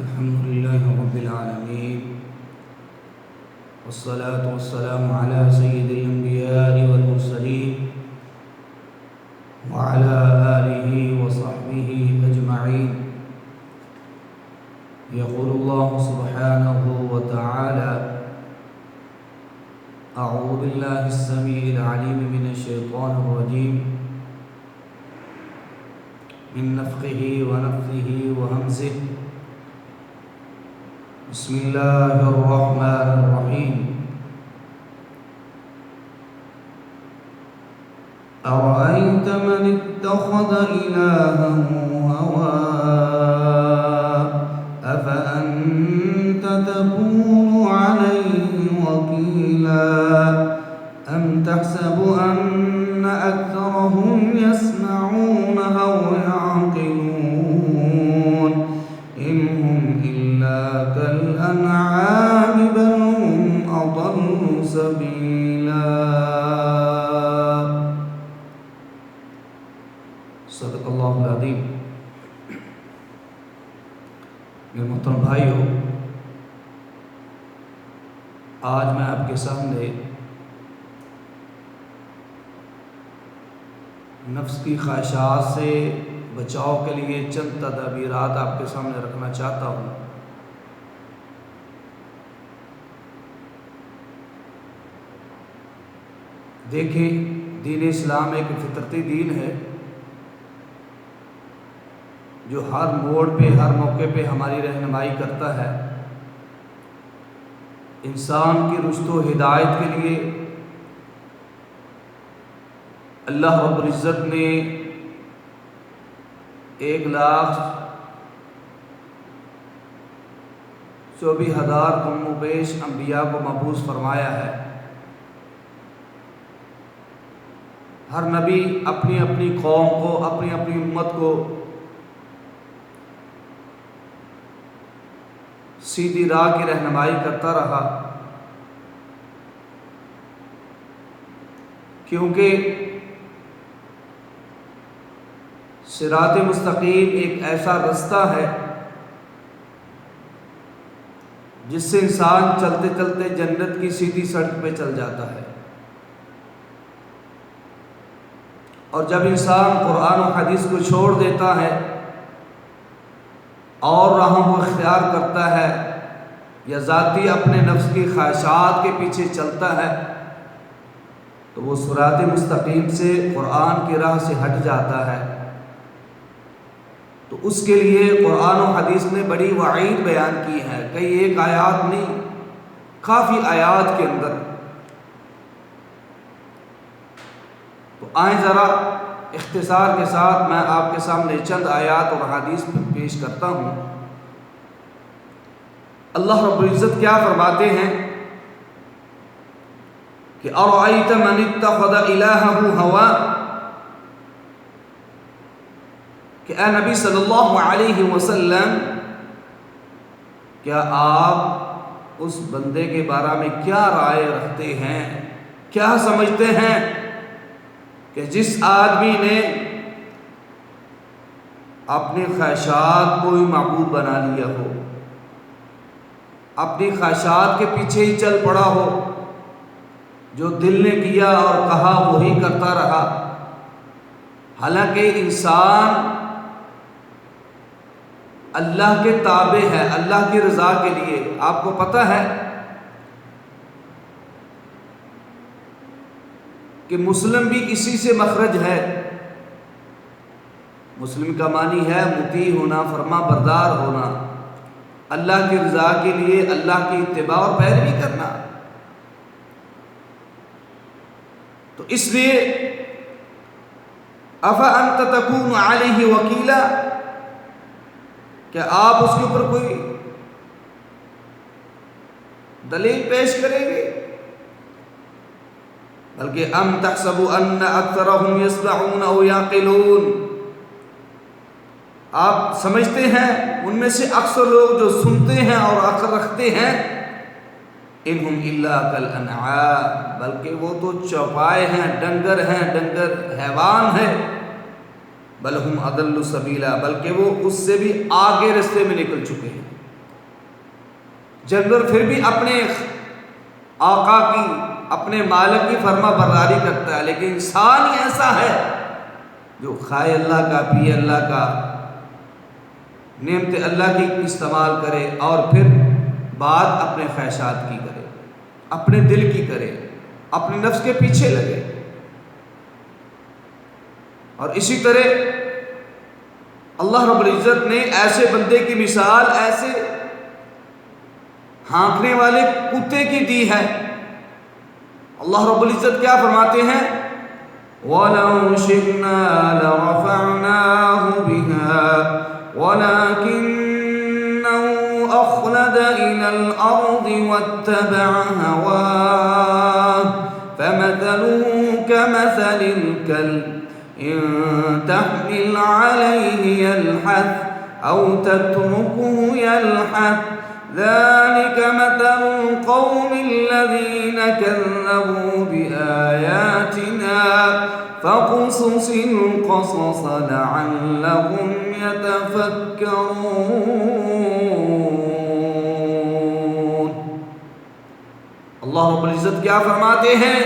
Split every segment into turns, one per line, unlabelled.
الحمد لله رب العالمين، والصلاة والسلام على سيد الأنبياء والمرسلين وعلى آله وصحبه أجمعين. يقول الله سبحانه وتعالى: أعوذ بالله السميع العليم من الشيطان الرجيم من نفخه ونفثه وهمزه. بسم الله الرحمن الرحيم. أرأيت من اتخذ إلهه هواه أفأنت تكون عليه وكيلا أم تحسب أن أكثرهم يسمعون أو يعقلون إن هم إلا كالأنعام بل هم أضل سبيلا. صدق اللہ العظیم. میرے محترم بھائیو، آج میں آپ کے سامنے نفس کی خواہشات سے بچاؤ کے لیے چند تدابیرات آپ کے سامنے رکھنا چاہتا ہوں. دیکھیں، دین اسلام ایک فطرتی دین ہے جو ہر موڑ پہ، ہر موقع پہ ہماری رہنمائی کرتا ہے. انسان کی رشد و ہدایت کے لیے اللہ رب العزت نے 1,24,000 کم و بیش انبیاء کو مبعوث فرمایا ہے. ہر نبی اپنی اپنی قوم کو، اپنی اپنی امت کو سیدھی راہ کی رہنمائی کرتا رہا، کیونکہ صراط مستقیم ایک ایسا رستہ ہے جس سے انسان چلتے چلتے جنت کی سیدھی سڑک پہ چل جاتا ہے. اور جب انسان قرآن و حدیث کو چھوڑ دیتا ہے اور راہوں کو اختیار کرتا ہے یا ذاتی اپنے نفس کی خواہشات کے پیچھے چلتا ہے تو وہ صراط مستقیم سے، قرآن کی راہ سے ہٹ جاتا ہے. تو اس کے لیے قرآن و حدیث نے بڑی وعید بیان کی ہے، کئی ایک آیات نہیں، کافی آیات کے اندر. تو آئیں ذرا اختصار کے ساتھ میں آپ کے سامنے چند آیات اور حدیث پیش کرتا ہوں. اللہ رب العزت کیا فرماتے ہیں کہ اَرَأَيْتَ مَنِ اتَّخَذَ إِلَٰهَهُ هَوَاهُ، کہ اے نبی صلی اللہ علیہ وسلم، کیا آپ اس بندے کے بارے میں کیا رائے رکھتے ہیں، کیا سمجھتے ہیں کہ جس آدمی نے اپنی خواہشات کو ہی معبود بنا لیا ہو، اپنی خواہشات کے پیچھے ہی چل پڑا ہو، جو دل نے کیا اور کہا وہی کرتا رہا. حالانکہ انسان اللہ کے تابع ہے، اللہ کی رضا کے لیے. آپ کو پتہ ہے کہ مسلم بھی اسی سے مخرج ہے. مسلم کا معنی ہے مطیع ہونا، فرما بردار ہونا، اللہ کی رضا کے لیے اللہ کی اتباع اور پیروی کرنا. تو اس لیے افأنت تکون علیہ وکیلا، کیا آپ اس کے اوپر کوئی دلیل پیش کریں گے؟ بلکہ ام تحسب ان اکثرهم یسمعون او یعقلون، آپ سمجھتے ہیں ان میں سے اکثر لوگ جو سنتے ہیں اور عقل رکھتے ہیں، انہم الا کالانعام، بلکہ وہ تو چوپائے ہیں، ڈنگر ہیں، ڈنگر حیوان ہیں. بل ہم اضل سبیلا، بلکہ وہ اس سے بھی آگے رستے میں نکل چکے ہیں. جانور پھر بھی اپنے آقا کی، اپنے مالک کی فرما برداری کرتا ہے، لیکن انسان ہی ایسا ہے جو کھائے اللہ کا، پیے اللہ کا، نعمت اللہ کی استعمال کرے اور پھر بات اپنے خواہشات کی کرے، اپنے دل کی کرے، اپنے نفس کے پیچھے لگے۔ اور اسی طرح اللہ رب العزت نے ایسے بندے کی مثال ایسے ہانکنے والے کتے کی دی ہے۔ اللہ رب العزت کیا فرماتے ہیں؟ وَلَوْ شِئْنَا لَرَفَعْنَاهُ بِهَا وَلَكِنَّهُ أَخْلَدَ إِلَى الْأَرْضِ وَاتَّبَعَ هَوَاهُ فَمَثَلُهُ كَمَثَلِ الْكَلْبِ إِن تَحْمِلْ عَلَيْهِ يَلْحَثْ أَوْ تَتْرُكْهُ يَلْحَث ذَلِكَ مَثَلُ الْقَوْمِ الَّذِينَ كَذَّبُوا بِآيَاتِنَا فَاقْصُصِ الْقَصَصَ لَعَلَّهُمْ يَتَفَكَّرُونَ۔ اللہ رب العزت کیا فرماتے ہیں؟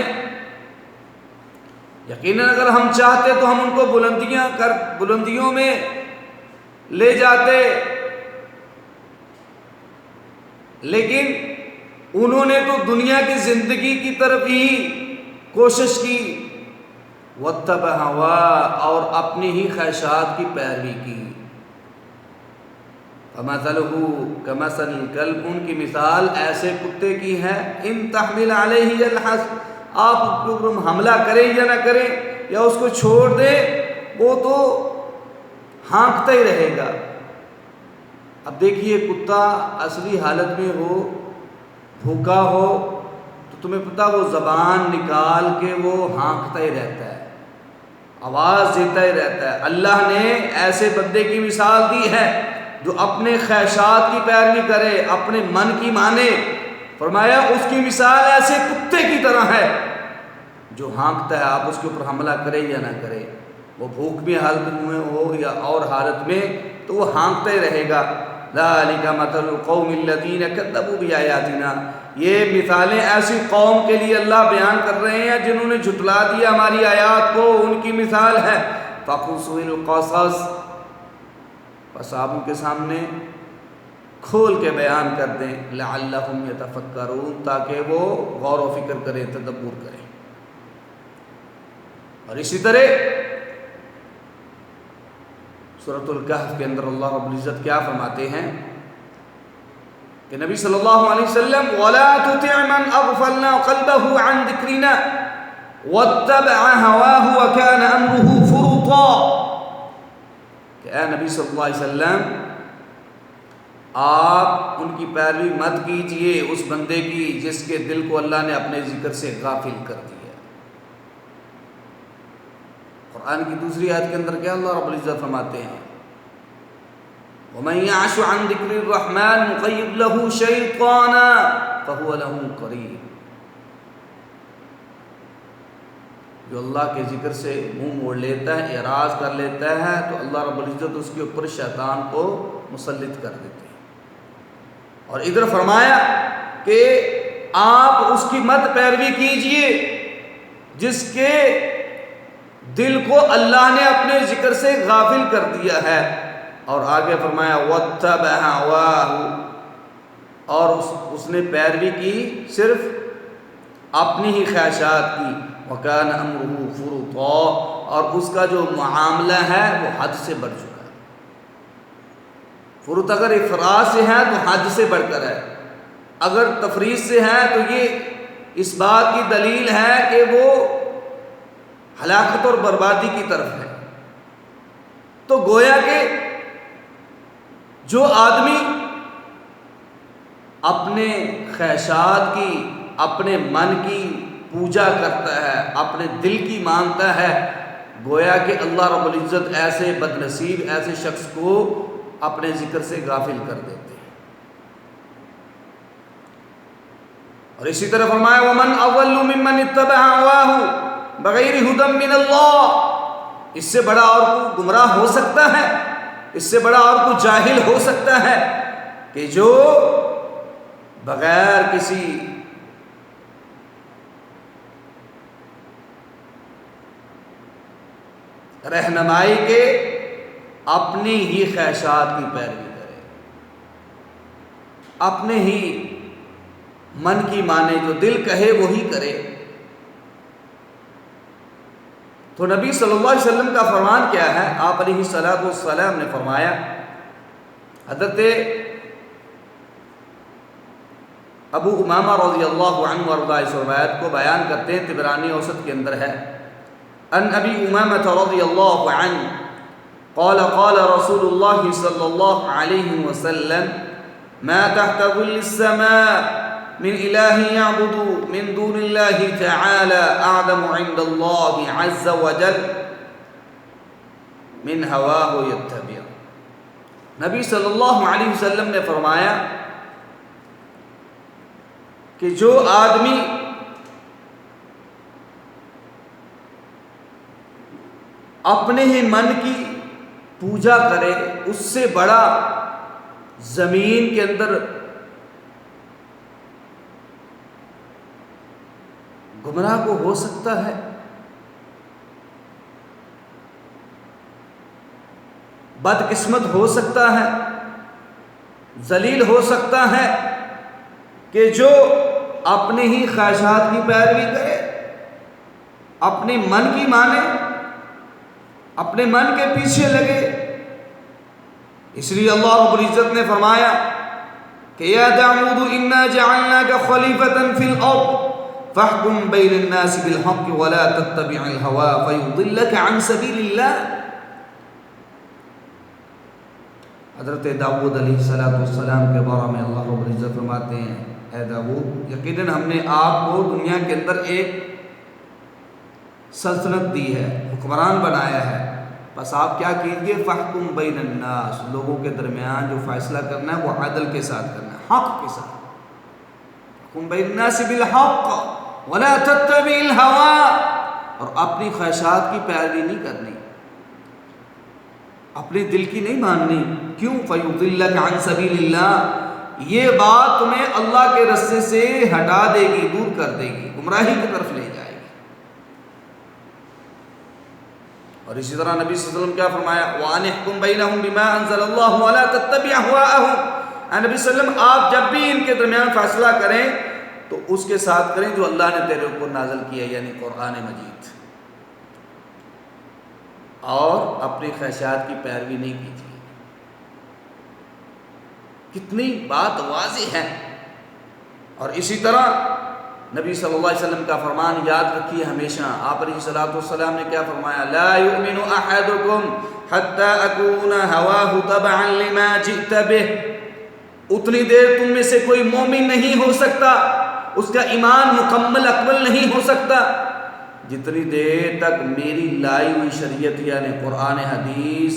یقیناً اگر ہم چاہتے تو ہم ان کو بلندیوں میں لے جاتے، لیکن انہوں نے تو دنیا کی زندگی کی طرف ہی کوشش کی، واتبع ہوا، اور اپنی ہی خواہشات کی پیروی کی۔ فَمَثَلُهُ كَمَثَلِ الْكَلْبِ، ان کی مثال ایسے کتے کی ہے، ان تحمل علیہ یلحث، آپ اس کے اوپر حملہ کریں یا نہ کریں یا اس کو چھوڑ دیں، وہ تو ہانکتا ہی رہے گا۔ اب دیکھیے کتا اصلی حالت میں ہو، بھوکا ہو، تو تمہیں پتہ وہ زبان نکال کے وہ ہانکتا ہی رہتا ہے، آواز دیتا ہی رہتا ہے۔ اللہ نے ایسے بندے کی مثال دی ہے جو اپنے خواہشات کی پیروی کرے، اپنے من کی مانے۔ فرمایا اس کی مثال ایسے کتے کی طرح ہے جو ہانکتا ہے، آپ اس کے اوپر حملہ کریں یا نہ کریں، وہ بھوک بھی حالت میں ہو یا اور حالت میں، تو وہ ہانکتا ہی رہے گا۔ ذَلِكَ مَثَلُ الْقَوْمِ الَّذِينَ كَذَّبُوا بِآيَاتِنَا، یہ مثالیں ایسی قوم کے لیے اللہ بیان کر رہے ہیں جنہوں نے جھٹلا دیا ہماری آیات کو، ان کی مثال ہے فَقُصُصِ الْقَصَصِ، بس آپ ان کے سامنے کھول کے بیان کر دیں، لَعَلَّهُمْ يَتَفَكَّرُونَ، تاکہ وہ غور و فکر کریں، تدبر کریں۔ اور اسی طرح سورۃ الکہف کے اندر اللہ رب العزت کیا فرماتے ہیں کہ نبی صلی اللہ علیہ وسلم وَلَا تُطِعْ مَنْ أَغْفَلْنَا قَلْبَهُ عَنْ ذِكْرِنَا وَاتَّبَعَ هَوَاهُ وَكَانَ أَمْرُهُ فُرُطًا، کہ اے نبی صلی اللہ علیہ وسلم آپ ان کی پیروی مت کیجئے اس بندے کی جس کے دل کو اللہ نے اپنے ذکر سے غافل کر دیا۔ قرآن کی دوسری آیت کے اندر کیا اللہ رب العزت فرماتے ہیں؟ وَمَن يَعْشُ عَن ذِكْرِ الرَّحْمَنِ نُقَيِّضْ لَهُ شَيْطَانًا فَهُوَ لَهُ قَرِينٌ، جو اللہ کے ذکر سے منہ موڑ لیتا ہے، اعراض کر لیتا ہے، تو اللہ رب العزت اس کے اوپر شیطان کو مسلط کر دیتے ہیں۔ اور ادھر فرمایا کہ آپ اس کی مت پیروی کیجئے جس کے دل کو اللہ نے اپنے ذکر سے غافل کر دیا ہے۔ اور آگے فرمایا وَاتَّبَعَ هَوَاهُ، اور اس نے پیروی کی صرف اپنی ہی خواہشات کی، وَكَانَ أَمْرُهُ فُرُطًا، اور اس کا جو معاملہ ہے وہ حد سے بڑھ چکا ہے۔ فرط اگر افراط سے ہے تو حد سے بڑھ کر ہے، اگر تفریط سے ہے تو یہ اس بات کی دلیل ہے کہ وہ ہلاکت اور بربادی کی طرف ہے۔ تو گویا کہ جو آدمی اپنے خواہشات کی، اپنے من کی پوجا کرتا ہے، اپنے دل کی مانتا ہے، گویا کہ اللہ رب العزت ایسے بد نصیب ایسے شخص کو اپنے ذکر سے غافل کر دیتے ہیں۔ اور اسی طرح فرمایا وَمَنْ أَضَلُّ مِمَّنِ اتَّبَعَ هَوَاهُ بِغَيْرِ هُدًى مِّنَ اللَّهِ، اس سے بڑا اور کوئی گمراہ ہو سکتا ہے، اس سے بڑا اور کوئی جاہل ہو سکتا ہے کہ جو بغیر کسی رہنمائی کے اپنی ہی خواہشات کی پیروی کرے، اپنے ہی من کی مانے، جو دل کہے وہی کرے۔ تو نبی صلی اللہ علیہ وسلم کا فرمان کیا ہے؟ آپ علیہ الصلوۃ والسلام نے فرمایا، حضرت ابو امامہ رضی اللہ عنہ وارضاہ اس روایت کو بیان کرتے ہیں، طبرانی اوسط کے اندر ہے، ان ابی امامہ رضی اللہ عنہ قال قال رسول اللہ صلی اللہ علیہ وسلم ما تحت ظل السماء من الہ یعبد من دون اللہ تعالی اعظم عند اللہ عز وجل من ہواہ یتبع۔ نبی صلی اللہ علیہ وسلم نے فرمایا کہ جو آدمی اپنے ہی من کی پوجا کرے، اس سے بڑا زمین کے اندر گمراہ کو ہو سکتا ہے؟ بدقسمت ہو سکتا ہے، ذلیل ہو سکتا ہے کہ جو اپنے ہی خواہشات کی پیروی کرے، اپنے من کی مانے، اپنے من کے پیچھے لگے۔ اس لیے اللہ رب العزت نے فرمایا کہ یا داؤد انا جعلناک خلیفۃ فی الارض فاحکم بین الناس بالحق ولا تتبع الہوی فیضلک عن سبیل اللہ۔ حضرت داؤد علیہ السلام کے بارے میں اللہ رب العزت فرماتے ہیں، اے داؤد، یقیناً ہم نے آپ کو دنیا کے اندر ایک سلطنت دی ہے، حکمران بنایا ہے، بس آپ کیا کیجئے، فاحکم بین الناس، لوگوں کے درمیان جو فیصلہ کرنا ہے وہ عدل کے ساتھ کرنا ہے، حق کے ساتھ۔ فاحکم بین الناس بالحق ولا تتبع الہوی، اور اپنی خواہشات کی پیروی نہیں کرنی، اپنے دل کی نہیں ماننی۔ کیوں؟ فیضلک عن سبیل اللہ، یہ بات تمہیں اللہ کے رستے سے ہٹا دے گی، دور کر دے گی، گمراہی کی طرف لے جائے گی۔ اور اسی طرح نبی صلی اللہ علیہ وسلم کیا فرمایا، وَأَنِ احْكُمْ بَيْنَهُمْ بِمَا أَنزَلَ اللَّهُ وَلَا تَتَّبِعْ أَهْوَاءَهُمْ۔ اے نبی صلی اللہ علیہ وسلم، آپ جب بھی ان کے درمیان فیصلہ کریں تو اس کے ساتھ کریں جو اللہ نے تیرے اوپر نازل کیا، یعنی قرآن مجید، اور اپنی خواہشات کی پیروی نہیں کیجیے۔ کتنی بات واضح ہے۔ اور اسی طرح نبی صلی اللہ علیہ وسلم کا فرمان یاد رکھیے ہمیشہ، آپ علیہ الصلوۃ والسلام نے کیا فرمایا، لا یؤمن احدکم حتی اکون ہواہ تبعا لما جئت بہ۔ اتنی دیر تم میں سے کوئی مومن نہیں ہو سکتا، اس کا ایمان مکمل اکمل نہیں ہو سکتا، جتنی دیر تک میری لائی ہوئی شریعت یعنی قرآن حدیث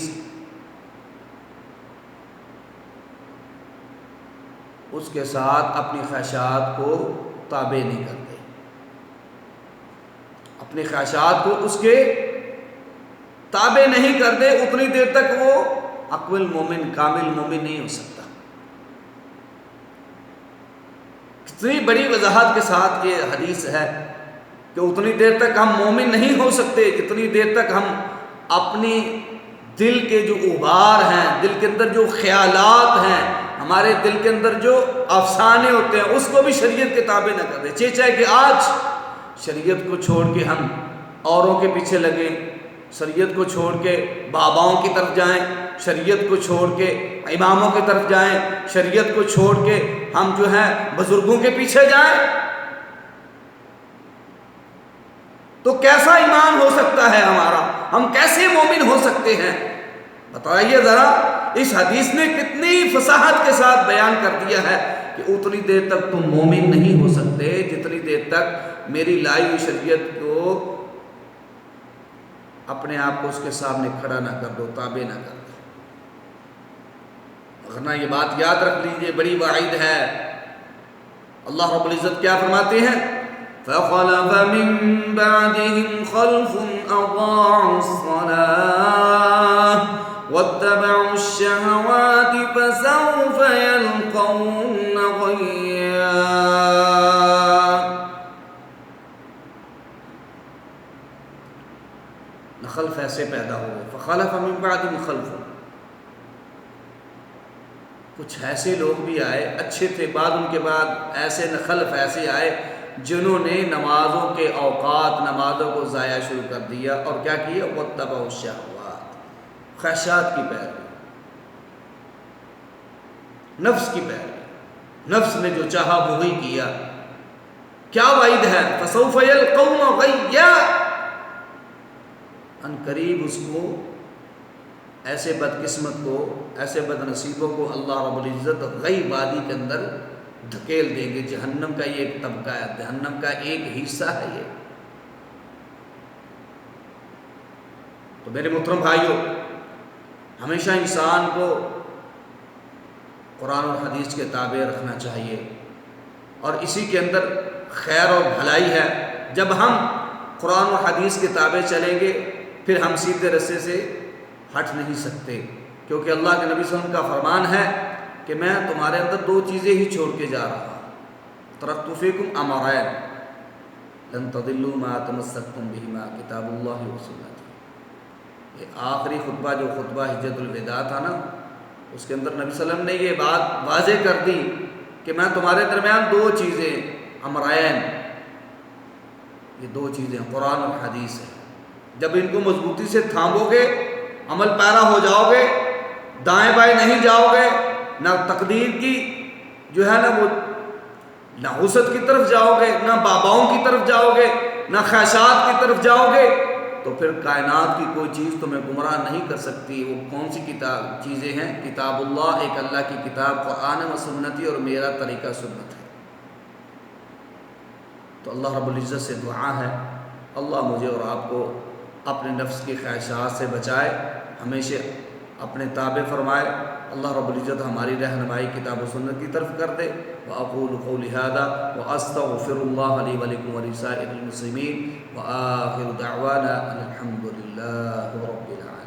اس کے ساتھ اپنی خواہشات کو تابع نہیں کرتے، اپنی خواہشات کو اس کے تابع نہیں کرتے، اتنی دیر تک وہ اکمل مومن، کامل مومن نہیں ہو سکتا۔ کتنی بڑی وضاحت کے ساتھ یہ حدیث ہے کہ اتنی دیر تک ہم مومن نہیں ہو سکتے جتنی دیر تک ہم اپنی دل کے جو غبار ہیں، دل کے اندر جو خیالات ہیں، ہمارے دل کے اندر جو افسانے ہوتے ہیں، اس کو بھی شریعت کے تابع نہ کر دیں۔ چاہے کہ آج شریعت کو چھوڑ کے ہم اوروں کے پیچھے لگیں، شریعت کو چھوڑ کے باباؤں کی طرف جائیں، شریعت کو چھوڑ کے اماموں کی طرف جائیں، شریعت کو چھوڑ کے ہم جو ہے بزرگوں کے پیچھے جائیں، تو کیسا ایمان ہو سکتا ہے ہمارا؟ ہم کیسے مومن ہو سکتے ہیں؟ بتائیے ذرا۔ اس حدیث نے کتنی فصاحت کے ساتھ بیان کر دیا ہے کہ اتنی دیر تک تم مومن نہیں ہو سکتے جتنی دیر تک میری لائی ہوئی شریعت کو اپنے آپ کو اس کے سامنے کھڑا نہ کر دو، تابع نہ کر دو۔ ورنہ یہ بات یاد رکھ لیجئے، بڑی وعید ہے۔ اللہ رب العزت کیا فرماتے ہیں، فَخَلَفَ مِن بَعْدِهِمْ خَلْفٌ أَضَاعُوا الصَّلَاةَ وَاتَّبَعُوا الشَّهَوَاتِ فَسَوْفَ يَلْقَوْنَ غَيًّا۔ ایسے پیدا ہوئے، فخلف من بعدهم خلف، کچھ ایسے لوگ بھی آئے اچھے تھے، بعد ان کے بعد ایسے خلف ایسے آئے جنہوں نے نمازوں کے اوقات، نمازوں کو ضائع شروع کر دیا، اور کیا کیا؟ واتبعوا الشہوات، خواہشات کی پیروی، نفس کی پیروی، نفس نے جو چاہا وہی کیا۔ کیا وعید ہے؟ فسوف یلقون غیا، ان قریب اس کو، ایسے بدقسمت کو، ایسے بد نصیبوں کو اللہ رب العزت غی وادی کے اندر دھکیل دیں گے۔ جہنم کا یہ ایک طبقہ ہے، جہنم کا ایک حصہ ہے یہ۔ تو میرے محترم بھائیوں، ہمیشہ انسان کو قرآن اور حدیث کے تابع رکھنا چاہیے، اور اسی کے اندر خیر اور بھلائی ہے۔ جب ہم قرآن و حدیث کے تابع چلیں گے پھر ہم سیدھے رستے سے ہٹ نہیں سکتے، کیونکہ اللہ کے نبی صلی اللہ علیہ وسلم کا فرمان ہے کہ میں تمہارے اندر دو چیزیں ہی چھوڑ کے جا رہا ہوں، ترکت فیکم امرین لن تضلوا ما تمسکتم بہما کتاب اللہ و سنتی۔ یہ آخری خطبہ جو خطبہ حجۃ الوداع تھا نا، اس کے اندر نبی صلی اللہ علیہ وسلم نے یہ بات واضح کر دی کہ میں تمہارے درمیان دو چیزیں، امرین، یہ دو چیزیں قرآن اور حدیث ہے، جب ان کو مضبوطی سے تھامو گے، عمل پیرا ہو جاؤ گے، دائیں بائیں نہیں جاؤ گے، نہ تقدیر کی جو ہے نا وہ نحوست کی طرف جاؤ گے، نہ باباؤں کی طرف جاؤ گے، نہ خواہشات کی طرف جاؤ گے، تو پھر کائنات کی کوئی چیز تمہیں گمراہ نہیں کر سکتی۔ وہ کون سی چیزیں ہیں؟ کتاب اللہ، ایک اللہ کی کتاب قرآن و سنتی، اور میرا طریقہ سنت ہے۔ تو اللہ رب العزت سے دعا ہے اللہ مجھے اور آپ کو اپنے نفس کی خواہشات سے بچائے، ہمیشہ اپنے تابع فرمائے۔ اللہ رب العزت ہماری رہنمائی کتاب و سنت کی طرف کر دے۔ وأقول قولي هذا وأستغفر الله لي ولكم ولسائر المسلمين، وآخر دعوانا الحمد لله رب العالمين۔